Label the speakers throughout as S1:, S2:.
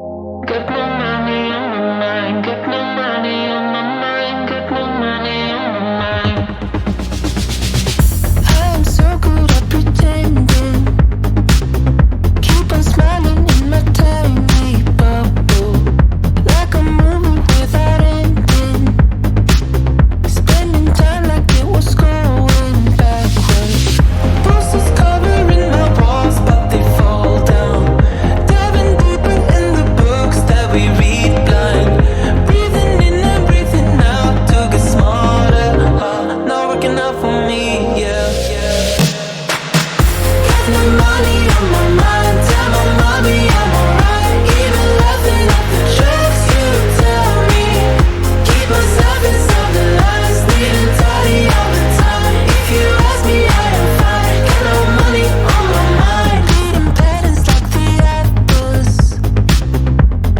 S1: Got no money on my mind, got no money on my mind, got no money on my mind. I'm so good at pretending. Keep on smiling in my tiny bubble, like a movie without ending. Spending time like it was going backwards. Posters covering my walls, but they fall down. Diving deeper in the books that we read blind. Breathing in and breathing out to get smarter. Not working out for me, yeah. Got no money on my mind. Tell my mommy I'm alright. Even laughing at the jokes you tell me. Keep myself inside the lines. Needing tidy all the time. If you ask me, I am fine. Got no money on my mind. Reading patterns like the apples.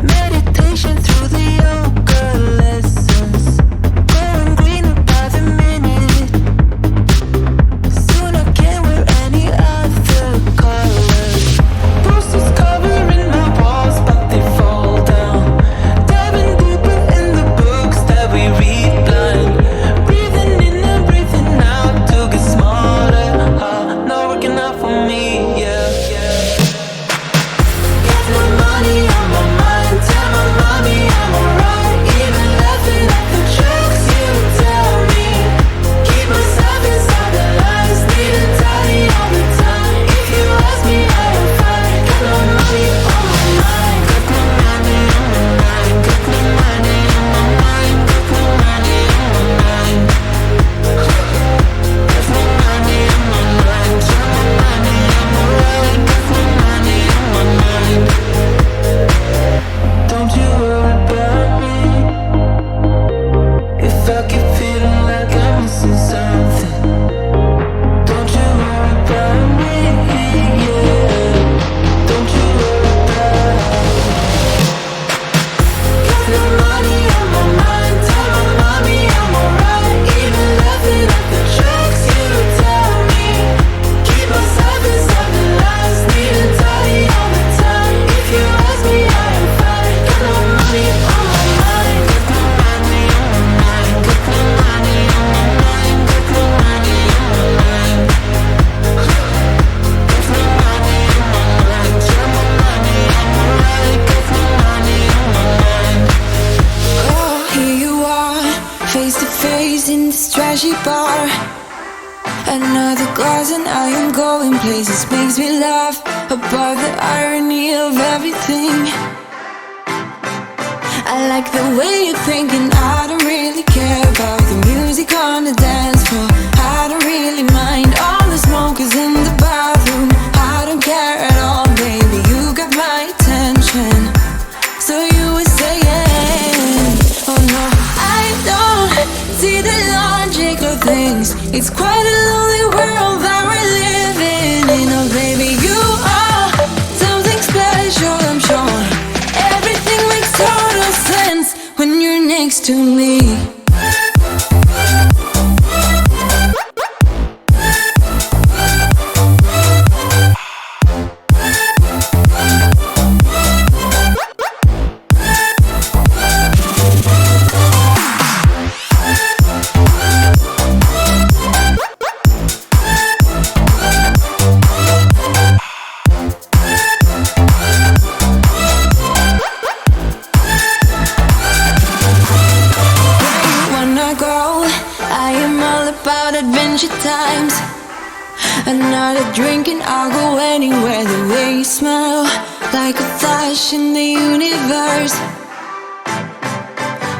S1: Meditation through the yoga lessons. Going greener by the minute. Soon I can't wear any other colors. Posters covering my walls, but they fall down. Diving deeper in the books that we read blind. Breathing in and breathing out to get smarter. Not working out for me, yeah. Got no money on my mind. Tell my mommy I'm alright. Even laughing at the jokes you tell me. Keep myself inside the lines. Needing tidy all the time. If you ask me, I am fine. Got no money on my mind. Got no money on my mind. Got no money on my mind. Got no money on my mind. Got no money on my mind. Tell my mommy I'm alright. Got no money on my mind. Don't you worry about me. If I keep feeling like I'm missing something, don't you worry about me, yeah. Don't you worry about me. Got no money on my mind. Tell my mommy I'm alright. Even laughing at the jokes you tell me. Keep myself inside the lines. Needing tidy all the time. If you ask me, I am fine. Got no money on my mind. Got no money on my mind. Got no money on my mind. Got no money on my mind. Got no money on my mind. Tell my mommy I'm alright. Got no money on my mind. Oh, here you are, face to face in this trashy bar. Another glass and I am going places. Makes me laugh about the irony of everything. I like the way you're thinking. I don't really care about the music on the dance floor. I don't really mind all the smokers in the bathroom. I don't care at all, baby. You got my attention. So you were saying, oh no, I don't see the logic of things. It's quite a lonely world that we're living in. Oh baby, you are something special, I'm sure. Everything makes total sense when you're next to me. Times another drink and I'll go anywhere. The way you smell, like a flash in the universe.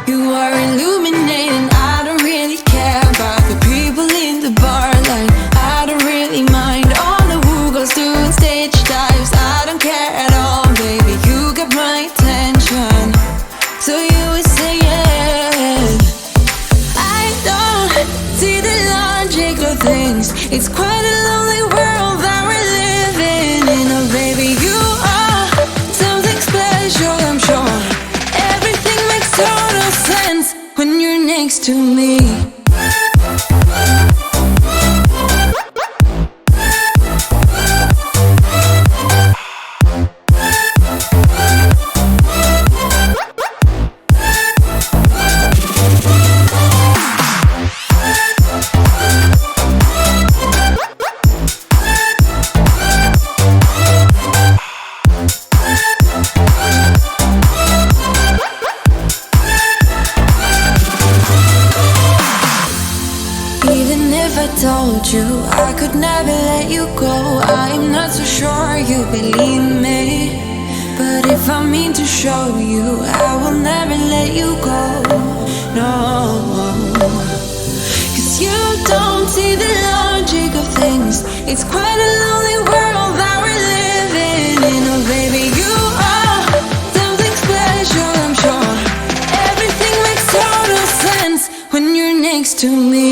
S1: You are illuminating. I don't really care about the people in the bar line. I don't really mind all the who goes doing stage dives. I don't care at all, baby. You got my attention. So you would say yes. I don't see the logic of things. It's quite a lonely world that we're living in. Oh baby, you are something special, I'm sure. Everything makes total sense when you're next to me. I mean to show you, I will never let you go. No, 'cause you don't see the logic of things. It's quite a lonely world that we're living in. Oh baby, you are something special, I'm sure. Everything makes total sense when you're next to me.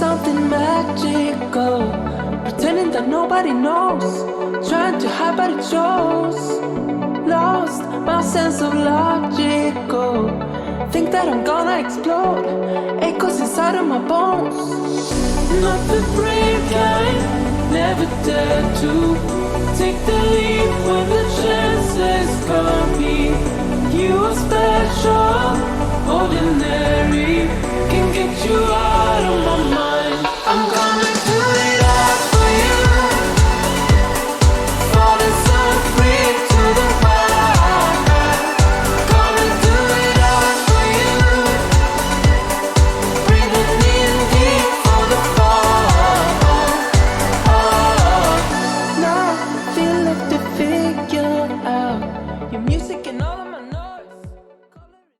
S2: Something magical, pretending that nobody knows, trying to hide but it shows. Lost my sense of logical, think that I'm gonna explode, echoes inside of my bones. Not the brave kind, never dare to take the leap when the chances come me. You are special, ordinary, can get you out.